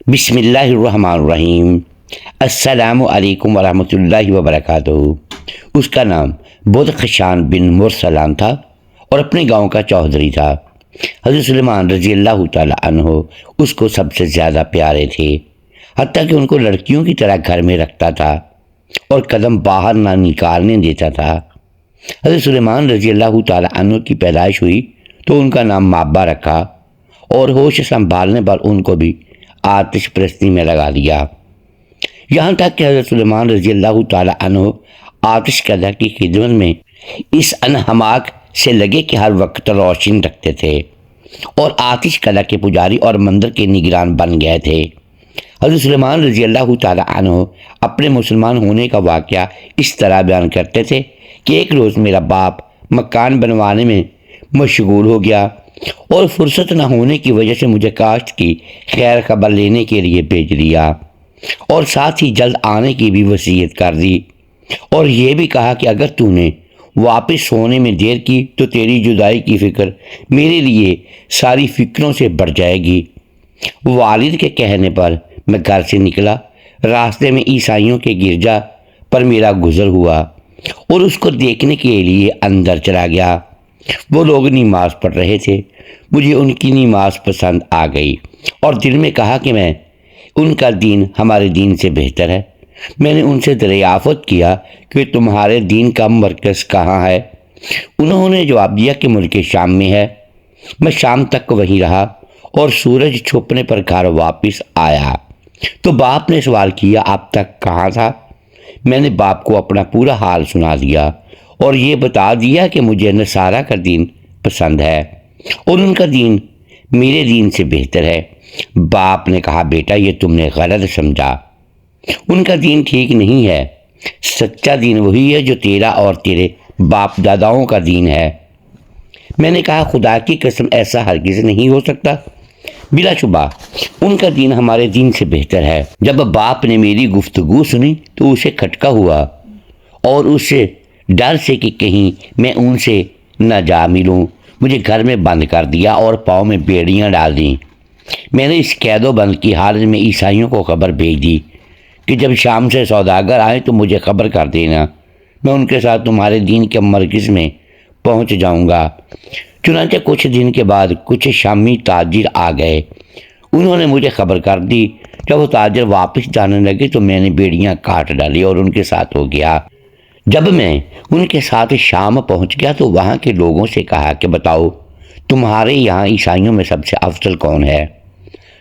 بسم اللہ الرحمن الرحیم۔ السلام علیکم ورحمۃ اللہ وبرکاتہ۔ اس کا نام بدخشان بن مرسلان تھا اور اپنے گاؤں کا چودھری تھا۔ حضرت سلیمان رضی اللہ تعالی عنہ اس کو سب سے زیادہ پیارے تھے، حتیٰ کہ ان کو لڑکیوں کی طرح گھر میں رکھتا تھا اور قدم باہر نہ نکالنے دیتا تھا۔ حضرت سلیمان رضی اللہ تعالی عنہ کی پیدائش ہوئی تو ان کا نام مابا رکھا اور ہوش سنبھالنے پر ان کو بھی آتش پرستی میں لگا دیا، یہاں تک کہ حضرت سلیمان رضی اللہ تعالی عنہ آتش کده کی خدمت میں اس انہماک سے لگے کہ ہر وقت روشن رکھتے تھے اور آتش کده کے پجاری اور مندر کے نگران بن گئے تھے۔ حضرت سلیمان رضی اللہ تعالی عنہ اپنے مسلمان ہونے کا واقعہ اس طرح بیان کرتے تھے کہ ایک روز میرا باپ مکان بنوانے میں مشغول ہو گیا اور فرصت نہ ہونے کی وجہ سے مجھے کاشت کی خیر خبر لینے کے لیے بھیج دیا اور ساتھ ہی جلد آنے کی بھی وصیت کر دی، اور یہ بھی کہا کہ اگر تو نے واپس ہونے میں دیر کی تو تیری جدائی کی فکر میرے لیے ساری فکروں سے بڑھ جائے گی۔ والد کے کہنے پر میں گھر سے نکلا، راستے میں عیسائیوں کے گرجا پر میرا گزر ہوا اور اس کو دیکھنے کے لیے اندر چلا گیا۔ وہ لوگ نماز پڑھ رہے تھے، مجھے ان کی نماز پسند آ گئی اور دل میں کہا کہ ان کا دین ہمارے دین سے بہتر ہے۔ میں نے ان سے دریافت کیا کہ تمہارے دین کا مرکز کہاں ہے؟ انہوں نے جواب دیا کہ ملک شام میں ہے۔ میں شام تک وہیں رہا اور سورج چھپنے پر گھر واپس آیا تو باپ نے سوال کیا، اب تک کہاں تھا؟ میں نے باپ کو اپنا پورا حال سنا دیا اور یہ بتا دیا کہ مجھے نصارہ کا دین پسند ہے اور ان کا دین میرے دین سے بہتر ہے۔ باپ نے کہا، بیٹا یہ تم نے غلط سمجھا، ان کا دین ٹھیک نہیں ہے، سچا دین وہی ہے جو تیرا اور تیرے باپ داداؤں کا دین ہے۔ میں نے کہا، خدا کی قسم ایسا ہرگز نہیں ہو سکتا، بلا شبہ ان کا دین ہمارے دین سے بہتر ہے۔ جب باپ نے میری گفتگو سنی تو اسے کھٹکا ہوا اور اسے ڈر سے کہ کہیں میں ان سے نہ جا ملوں مجھے گھر میں بند کر دیا اور پاؤں میں بیڑیاں ڈال دیں۔ میں نے اس قید و بند کی حالت میں عیسائیوں کو خبر بھیج دی کہ جب شام سے سوداگر آئیں تو مجھے خبر کر دینا، میں ان کے ساتھ تمہارے دین کے مرکز میں پہنچ جاؤں گا۔ چنانچہ کچھ دن کے بعد کچھ شامی تاجر آ گئے، انہوں نے مجھے خبر کر دی۔ جب وہ تاجر واپس جانے لگے تو میں نے بیڑیاں کاٹ ڈالی اور ان کے ساتھ ہو گیا۔ جب میں ان کے ساتھ شام پہنچ گیا تو وہاں کے لوگوں سے کہا کہ بتاؤ تمہارے یہاں عیسائیوں میں سب سے افضل کون ہے؟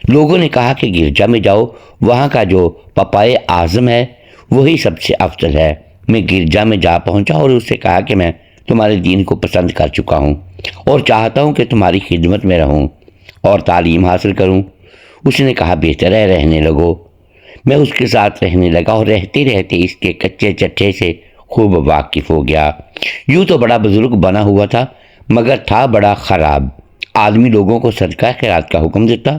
لوگوں نے کہا کہ گرجا میں جاؤ، وہاں کا جو پپائے اعظم ہے وہی سب سے افضل ہے۔ میں گرجا میں جا پہنچا اور اس سے کہا کہ میں تمہارے دین کو پسند کر چکا ہوں اور چاہتا ہوں کہ تمہاری خدمت میں رہوں اور تعلیم حاصل کروں۔ اس نے کہا، بہتر ہے، رہنے لگو۔ میں اس کے ساتھ رہنے لگا اور رہتے رہتے اس کے کچے چٹھے سے خوب واقف ہو گیا۔ یوں تو بڑا بزرگ بنا ہوا تھا مگر تھا بڑا خراب۔ آدمی لوگوں کو صدقہ خیرات کا حکم دیتا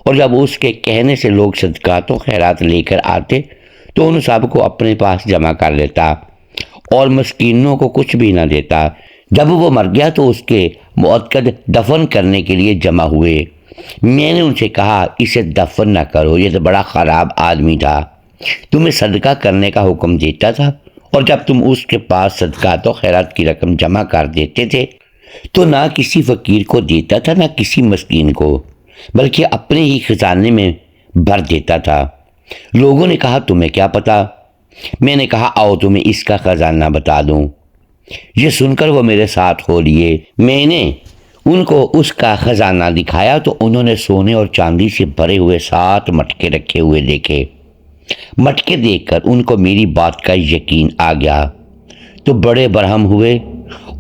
اور جب اس کے کہنے سے لوگ صدقات و خیرات لے کر آتے تو ان سب کو اپنے پاس جمع کر لیتا اور مسکینوں کو کچھ بھی نہ دیتا۔ جب وہ مر گیا تو اس کے معتقد دفن کرنے کے لیے جمع ہوئے۔ میں نے ان سے کہا، اسے دفن نہ کرو، یہ تو بڑا خراب آدمی تھا، تمہیں صدقہ کرنے کا حکم دیتا تھا اور جب تم اس کے پاس صدقات و خیرات کی رقم جمع کر دیتے تھے تو نہ کسی فقیر کو دیتا تھا نہ کسی مسکین کو، بلکہ اپنے ہی خزانے میں بھر دیتا تھا۔ لوگوں نے کہا، تمہیں کیا پتا؟ میں نے کہا، آؤ تمہیں اس کا خزانہ بتا دوں۔ یہ سن کر وہ میرے ساتھ ہو لیے۔ میں نے ان کو اس کا خزانہ دکھایا تو انہوں نے سونے اور چاندی سے بھرے ہوئے 7 مٹکے رکھے ہوئے دیکھے۔ مٹکے دیکھ کر ان کو میری بات کا یقین آ گیا تو بڑے برہم ہوئے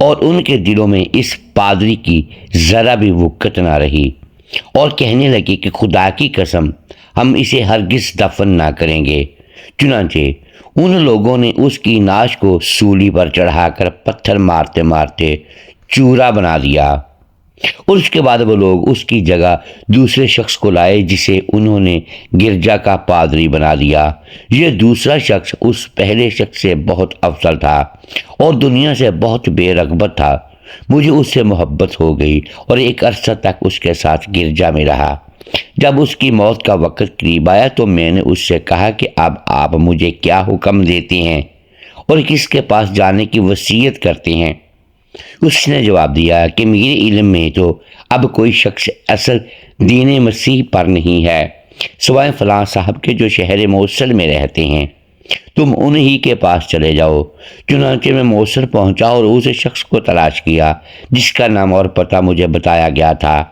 اور ان کے دلوں میں اس پادری کی ذرا بھی وقت نہ رہی اور کہنے لگے کہ خدا کی قسم ہم اسے ہرگز دفن نہ کریں گے۔ چنانچہ ان لوگوں نے اس کی ناش کو سولی پر چڑھا کر پتھر مارتے مارتے چورا بنا دیا اور اس کے بعد وہ لوگ اس کی جگہ دوسرے شخص کو لائے جسے انہوں نے گرجا کا پادری بنا دیا۔ یہ دوسرا شخص اس پہلے شخص سے بہت افضل تھا اور دنیا سے بہت بے رغبت تھا۔ مجھے اس سے محبت ہو گئی اور ایک عرصہ تک اس کے ساتھ گرجا میں رہا۔ جب اس کی موت کا وقت قریب آیا تو میں نے اس سے کہا کہ اب آپ مجھے کیا حکم دیتے ہیں اور کس کے پاس جانے کی وصیت کرتے ہیں؟ اس نے جواب دیا کہ میرے علم میں تو اب کوئی شخص اصل دین مسیح پر نہیں ہے سوائے فلاں صاحب کے جو شہر موصل میں رہتے ہیں، تم انہی کے پاس چلے جاؤ۔ چنانچہ میں موصل پہنچا اور اس شخص کو تلاش کیا جس کا نام اور پتہ مجھے بتایا گیا تھا۔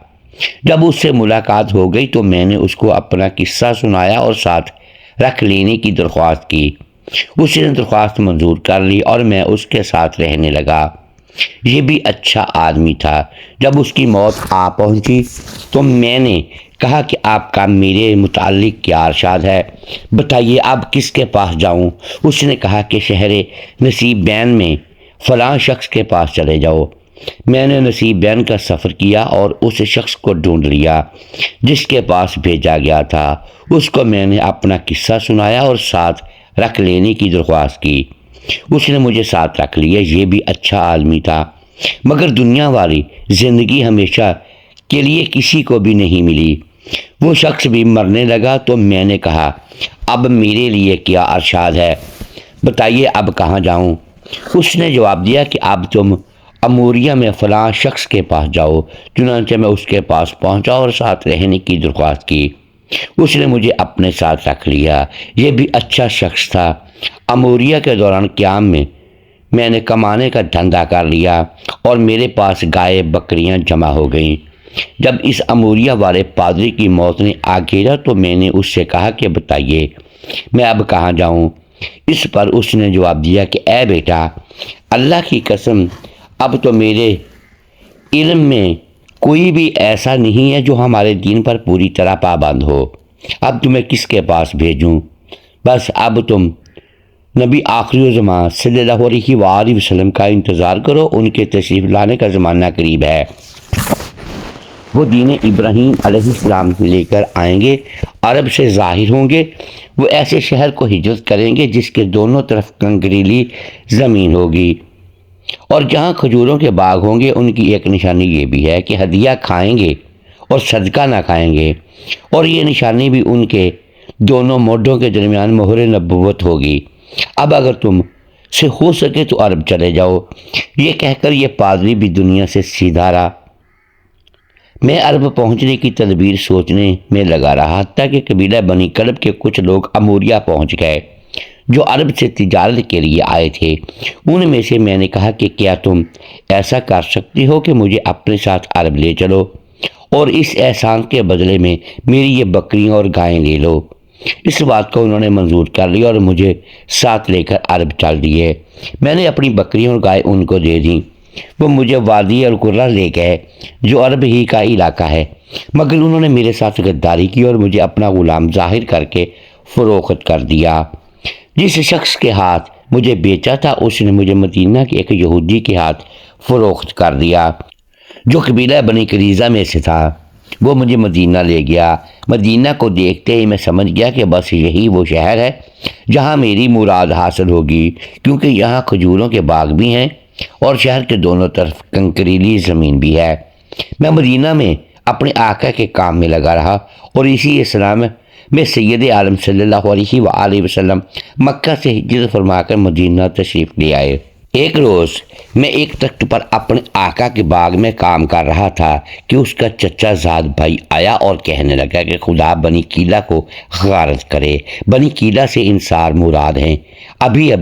جب اس سے ملاقات ہو گئی تو میں نے اس کو اپنا قصہ سنایا اور ساتھ رکھ لینے کی درخواست کی۔ اس نے درخواست منظور کر لی اور میں اس کے ساتھ رہنے لگا۔ یہ بھی اچھا آدمی تھا۔ جب اس کی موت آ پہنچی تو میں نے کہا کہ آپ کا میرے متعلق کیا ارشاد ہے، بتائیے اب کس کے پاس جاؤں؟ اس نے کہا کہ شہر نصیب بین میں فلاں شخص کے پاس چلے جاؤ۔ میں نے نصیب بین کا سفر کیا اور اس شخص کو ڈھونڈ لیا جس کے پاس بھیجا گیا تھا۔ اس کو میں نے اپنا قصہ سنایا اور ساتھ رکھ لینے کی درخواست کی۔ اس نے مجھے ساتھ رکھ لیا۔ یہ بھی اچھا آدمی تھا، مگر دنیا والی زندگی ہمیشہ کے لیے کسی کو بھی نہیں ملی۔ وہ شخص بھی مرنے لگا تو میں نے کہا اب میرے لیے کیا ارشاد ہے، بتائیے اب کہاں جاؤں؟ اس نے جواب دیا کہ اب تم اموریہ میں فلاں شخص کے پاس جاؤ۔ چنانچہ میں اس کے پاس پہنچا اور ساتھ رہنے کی درخواست کی۔ اس نے مجھے اپنے ساتھ رکھ لیا۔ یہ بھی اچھا شخص تھا۔ اموریہ کے دوران قیام میں نے کمانے کا دھندا کر لیا اور میرے پاس گائے بکریاں جمع ہو گئیں۔ جب اس اموریہ والے پادری کی موت نے آ گھیرا تو میں نے اس سے کہا کہ بتائیے میں اب کہاں جاؤں؟ اس پر اس نے جواب دیا کہ اے بیٹا، اللہ کی قسم اب تو میرے علم میں کوئی بھی ایسا نہیں ہے جو ہمارے دین پر پوری طرح پابند ہو۔ اب تمہیں کس کے پاس بھیجوں؟ بس اب تم نبی آخری زمان صلی اللہ علیہ وآلہ وسلم کا انتظار کرو، ان کے تشریف لانے کا زمانہ قریب ہے۔ وہ دین ابراہیم علیہ السلام لے کر آئیں گے، عرب سے ظاہر ہوں گے۔ وہ ایسے شہر کو ہجرت کریں گے جس کے دونوں طرف کنکریلی زمین ہوگی اور جہاں کھجوروں کے باغ ہوں گے۔ ان کی ایک نشانی یہ بھی ہے کہ ہدیہ کھائیں گے اور صدقہ نہ کھائیں گے، اور یہ نشانی بھی ان کے دونوں موڈوں کے درمیان مہر نبوت ہوگی۔ اب اگر تم سے ہو سکے تو عرب چلے جاؤ۔ یہ کہہ کر یہ پادری بھی دنیا سے سیدھا رہا۔ میں عرب پہنچنے کی تدبیر سوچنے میں لگا رہا، حتیٰ کہ قبیلہ بنی کلب کے کچھ لوگ اموریہ پہنچ گئے جو عرب سے تجارت کے لیے آئے تھے۔ ان میں سے میں نے کہا کہ کیا تم ایسا کر سکتی ہو کہ مجھے اپنے ساتھ عرب لے چلو اور اس احسان کے بدلے میں میری یہ بکریاں اور گائیں لے لو؟ اس بات کو انہوں نے منظور کر لیا اور مجھے ساتھ لے کر عرب چل دیے۔ میں نے اپنی بکریاں اور گائیں ان کو دے دیں۔ وہ مجھے وادی القرہ لے گئے جو عرب ہی کا علاقہ ہے، مگر انہوں نے میرے ساتھ غداری کی اور مجھے اپنا غلام ظاہر کر کے فروخت کر دیا۔ جس شخص کے ہاتھ مجھے بیچا تھا اس نے مجھے مدینہ کے ایک یہودی کے ہاتھ فروخت کر دیا جو قبیلہ بنی قریظہ میں سے تھا۔ وہ مجھے مدینہ لے گیا۔ مدینہ کو دیکھتے ہی میں سمجھ گیا کہ بس یہی وہ شہر ہے جہاں میری مراد حاصل ہوگی، کیونکہ یہاں کھجوروں کے باغ بھی ہیں اور شہر کے دونوں طرف کنکریلی زمین بھی ہے۔ میں مدینہ میں اپنے آقا کے کام میں لگا رہا اور اسی اسلام میں سید عالم صلی اللہ علیہ وآلہ وسلم مکہ سے ہجرت فرما کر مدینہ تشریف لے آئے۔ ایک روز میں ایک تخت پر اپنے آقا کے باغ میں کام کر رہا تھا کہ اس کا چچا زاد بھائی آیا اور کہنے لگا کہ خدا بنی کیلہ کو غارت کرے۔ بنی کیلہ سے انصار مراد ہیں۔ ابھی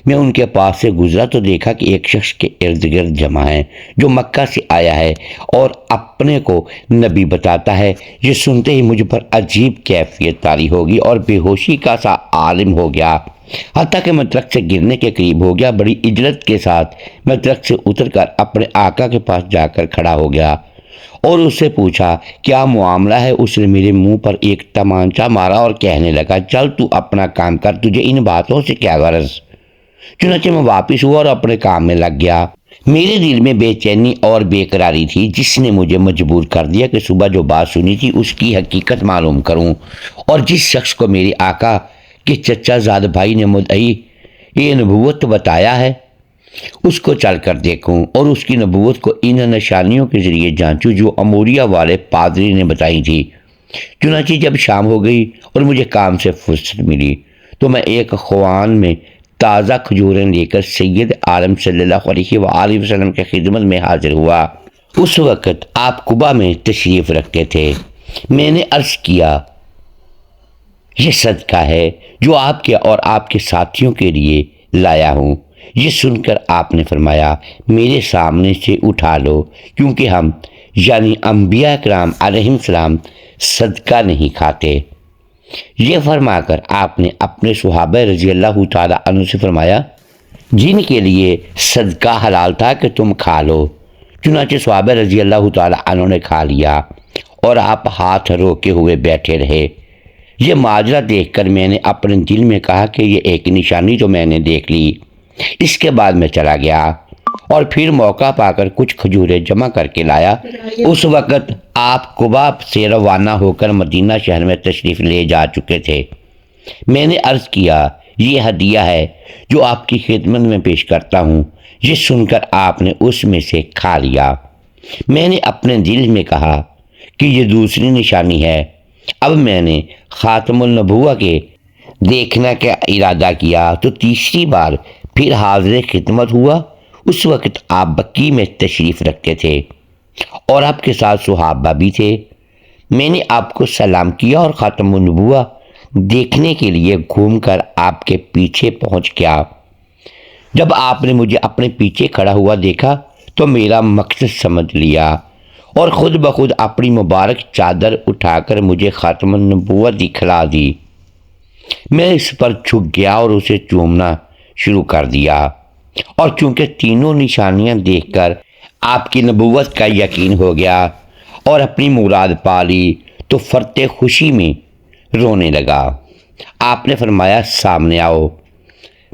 میں ان کے پاس سے گزرا تو دیکھا کہ ایک شخص کے ارد گرد جمع ہے جو مکہ سے آیا ہے اور اپنے کو نبی بتاتا ہے۔ یہ سنتے ہی مجھ پر عجیب کیفیت طاری ہوگی اور بے ہوشی کا سا عالم ہو گیا، حتیٰ کہ میں درخت سے گرنے کے قریب ہو گیا۔ بڑی عجلت کے ساتھ میں درخت سے اتر کر اپنے آقا کے پاس جا کر کھڑا ہو گیا اور اس سے پوچھا کیا معاملہ ہے؟ اس نے میرے منہ پر ایک تمانچہ مارا اور کہنے لگا چل تو اپنا کام کر، تجھے ان باتوں سے کیا غرض؟ چنانچہ میں واپس ہوا اور اپنے کام میں لگ گیا۔ میرے دل میں بے چینی اور بے قراری تھی جس نے مجھے مجبور کر دیا کہ صبح جو بات سنی تھی اس کی حقیقت معلوم کروں، اور جس شخص کو میرے آقا کہ چچا زاد بھائی نے مدعی یہ نبوت بتایا ہے اس کو چل کر دیکھوں اور اس کی نبوت کو ان نشانیوں کے ذریعے جانچوں جو اموریہ والے پادری نے بتائی تھی۔ چنانچہ جب شام ہو گئی اور مجھے کام سے فرصت ملی تو میں ایک خوان میں تازہ کھجوریں لے کر سید عالم صلی اللہ علیہ وآلہ وسلم کی خدمت میں حاضر ہوا۔ اس وقت آپ قبا میں تشریف رکھتے تھے۔ میں نے عرض کیا، یہ صدقہ ہے جو آپ کے اور آپ کے ساتھیوں کے لیے لایا ہوں۔ یہ سن کر آپ نے فرمایا، میرے سامنے سے اٹھا لو، کیونکہ ہم یعنی انبیاء کرام علیہ السلام صدقہ نہیں کھاتے۔ یہ فرما کر آپ نے اپنے صحابہ رضی اللہ تعالیٰ عنہ سے فرمایا، جن کے لیے صدقہ حلال تھا کہ تم کھا لو۔ چنانچہ صحابہ رضی اللہ تعالیٰ عنہ نے کھا لیا اور آپ ہاتھ روکے ہوئے بیٹھے رہے۔ یہ ماجرا دیکھ کر میں نے اپنے دل میں کہا کہ یہ ایک نشانی تو میں نے دیکھ لی۔ اس کے بعد میں چلا گیا اور پھر موقع پا کر کچھ کھجوریں جمع کر کے لایا۔ اس وقت آپ قبا سے روانہ ہو کر مدینہ شہر میں تشریف لے جا چکے تھے۔ میں نے عرض کیا، یہ ہدیہ ہے جو آپ کی خدمت میں پیش کرتا ہوں۔ یہ سن کر آپ نے اس میں سے کھا لیا۔ میں نے اپنے دل میں کہا کہ یہ دوسری نشانی ہے۔ اب میں نے خاتم النبوہ کے دیکھنا کا ارادہ کیا تو تیسری بار پھر حاضر خدمت ہوا۔ اس وقت آپ بقی میں تشریف رکھتے تھے اور آپ کے ساتھ صحابہ بھی تھے۔ میں نے آپ کو سلام کیا اور خاتم النبوہ دیکھنے کے لیے گھوم کر آپ کے پیچھے پہنچ گیا۔ جب آپ نے مجھے اپنے پیچھے کھڑا ہوا دیکھا تو میرا مقصد سمجھ لیا اور خود بخود اپنی مبارک چادر اٹھا کر مجھے خاتم النبوہ دکھلا دی۔ میں اس پر جھک گیا اور اسے چومنا شروع کر دیا، اور چونکہ تینوں نشانیاں دیکھ کر آپ کی نبوت کا یقین ہو گیا اور اپنی مراد پا لی تو فرتے خوشی میں رونے لگا۔ آپ نے فرمایا، سامنے آؤ۔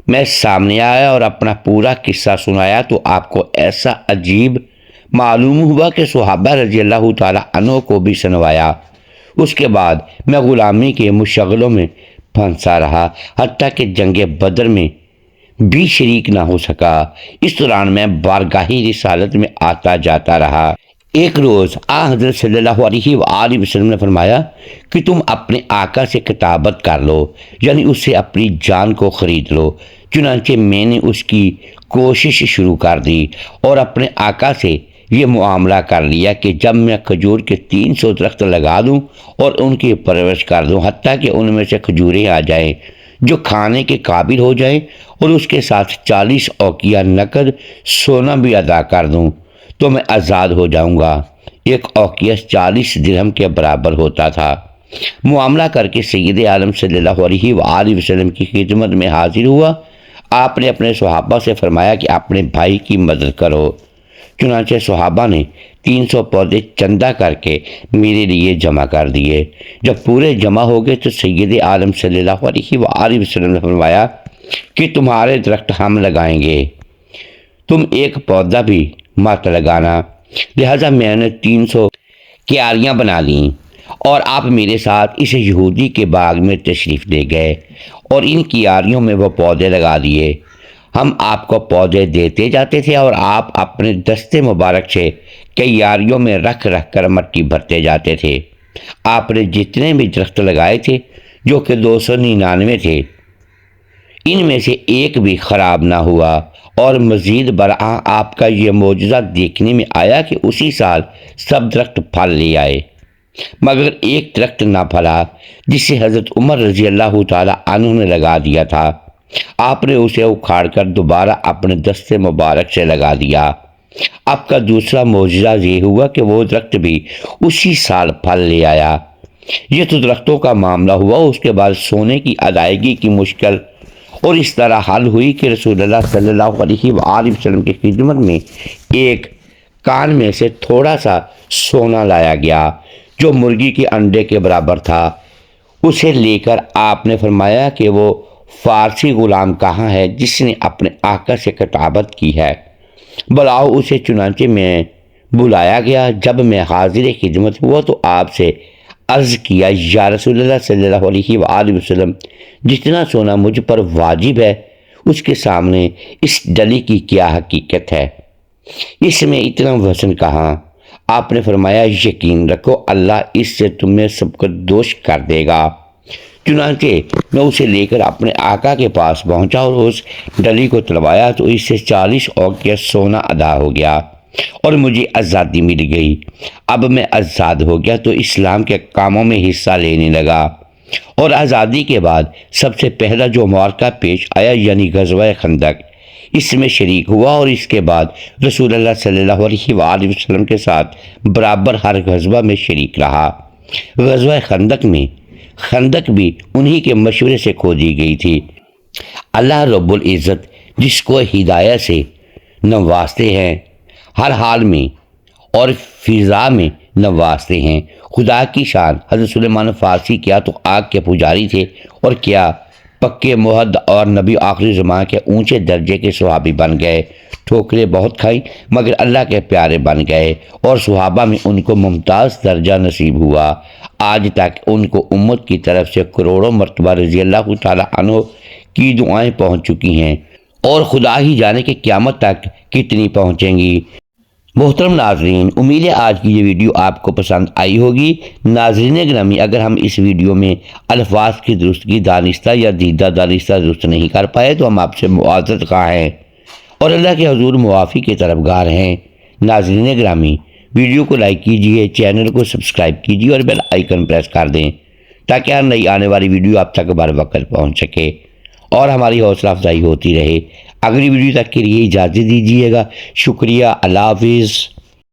میں سامنے آیا اور اپنا پورا قصہ سنایا تو آپ کو ایسا عجیب معلوم ہوا کہ صحابہ رضی اللہ تعالیٰ عنہ کو بھی سنوایا۔ اس کے بعد میں غلامی کے مشغلوں میں پھنسا رہا، حتیٰ کہ جنگ بدر میں بھی شریک نہ ہو سکا۔ اس دوران میں بارگاہی رسالت میں آتا جاتا رہا۔ ایک روز حضرت صلی اللہ علیہ وآلہ وسلم نے فرمایا کہ تم اپنے آقا سے کتابت کر لو، یعنی اس سے اپنی جان کو خرید لو۔ چنانچہ میں نے اس کی کوشش شروع کر دی اور اپنے آقا سے یہ معاملہ کر لیا کہ جب میں کھجور کے 300 درخت لگا دوں اور ان کی پرورش کر دوں، حتیٰ کہ ان میں سے کھجوریں آ جائیں جو کھانے کے قابل ہو جائیں، اور اس کے ساتھ 40 اوقیہ نقد سونا بھی ادا کر دوں، تو میں آزاد ہو جاؤں گا۔ ایک اوقیہ 40 درہم کے برابر ہوتا تھا۔ معاملہ کر کے سید عالم صلی اللہ علیہ وآلہ وسلم کی خدمت میں حاضر ہوا۔ آپ نے اپنے صحابہ سے فرمایا کہ اپنے بھائی کی مدد کرو۔ چنانچہ صحابہ نے 300 پودے چندہ کر کے میرے لیے جمع کر دیے۔ جب پورے جمع ہو گئے تو سید عالم صلی اللہ علیہ وآلہ وسلم نے فرمایا کہ تمہارے درخت ہم لگائیں گے، تم ایک پودا بھی مت لگانا۔ لہذا میں نے 300 کیاریاں بنا لیں اور آپ میرے ساتھ اس یہودی کے باغ میں تشریف لے گئے اور ان کیاریوں میں وہ پودے لگا دیے۔ ہم آپ کو پودے دیتے جاتے تھے اور آپ اپنے دستے مبارک سے کیاریوں میں رکھ رکھ کر مٹی بھرتے جاتے تھے۔ آپ نے جتنے بھی درخت لگائے تھے، جو کہ 299 تھے، ان میں سے ایک بھی خراب نہ ہوا، اور مزید برآں آپ کا یہ معجزہ دیکھنے میں آیا کہ اسی سال سب درخت پھل لے آئے، مگر ایک درخت نہ پھلا جسے حضرت عمر رضی اللہ تعالیٰ عنہ نے لگا دیا تھا۔ آپ نے اسے اکھاڑ کر دوبارہ اپنے دستے مبارک سے لگا دیا۔ آپ کا دوسرا معجزہ یہ ہوا کہ وہ درخت بھی اسی سال پھل لے آیا۔ یہ تو درختوں کا معاملہ ہوا۔ اس کے بعد سونے کی ادائیگی کی مشکل اور اس طرح حل ہوئی کہ رسول اللہ صلی اللہ علیہ وآلہ وسلم کی خدمت میں ایک کان میں سے تھوڑا سا سونا لایا گیا جو مرغی کے انڈے کے برابر تھا۔ اسے لے کر آپ نے فرمایا کہ وہ فارسی غلام کہاں ہے جس نے اپنے آقا سے کتابت کی ہے، بلاؤ اسے۔ چنانچہ میں بلایا گیا۔ جب میں حاضر خدمت ہوا تو آپ سے عرض کیا، یا رسول اللہ صلی اللہ علیہ وآلہ وسلم، جتنا سونا مجھ پر واجب ہے اس کے سامنے اس ڈلی کی کیا حقیقت ہے؟ اس میں اتنا وزن کہاں؟ آپ نے فرمایا یقین رکھو اللہ اس سے تمہیں سب کو دوش کر دے گا۔ چنانچہ میں اسے لے کر اپنے آقا کے پاس پہنچا اور اس ڈلی کو تلوایا تو اس سے 40 اوقیہ سونا ادا ہو گیا اور مجھے آزادی مل گئی۔ اب میں آزاد ہو گیا تو اسلام کے کاموں میں حصہ لینے لگا، اور آزادی کے بعد سب سے پہلا جو معرکہ پیش آیا یعنی غزوہ خندق، اس میں شریک ہوا، اور اس کے بعد رسول اللہ صلی اللہ علیہ وآلہ وسلم کے ساتھ برابر ہر غزوہ میں شریک رہا۔ غزوہ خندق بھی انہی کے مشورے سے کھودی گئی تھی۔ اللہ رب العزت جس کو ہدایت سے نوازتے ہیں ہر حال میں اور فضا میں نوازتے ہیں۔ خدا کی شان، حضرت سلیمان فارسی کیا تو آگ کے پجاری تھے، اور کیا پکے معہد اور نبی آخری زمان کے اونچے درجے کے صحابی بن گئے۔ ٹھوکریں بہت کھائیں مگر اللہ کے پیارے بن گئے، اور صحابہ میں ان کو ممتاز درجہ نصیب ہوا۔ آج تک ان کو امت کی طرف سے کروڑوں مرتبہ رضی اللہ تعالیٰ عنہ کی دعائیں پہنچ چکی ہیں، اور خدا ہی جانے کہ قیامت تک کتنی پہنچیں گی۔ محترم ناظرین، امید ہے آج کی یہ ویڈیو آپ کو پسند آئی ہوگی۔ ناظرین گرامی، اگر ہم اس ویڈیو میں الفاظ کی درستگی دانستہ یا دیدہ دانستہ درست نہیں کر پائے تو ہم آپ سے معذرت خواہ ہیں اور اللہ کے حضور معافی کے طلبگار ہیں۔ ناظرین گرامی، ویڈیو کو لائک کیجئے، چینل کو سبسکرائب کیجئے اور بیل آئیکن پریس کر دیں تاکہ ہر نئی آنے والی ویڈیو آپ تک بر وقت پہنچ سکے اور ہماری حوصلہ افزائی ہوتی رہے۔ اگلی ویڈیو تک کے لیے اجازت دیجیے گا۔ شکریہ، اللہ حافظ۔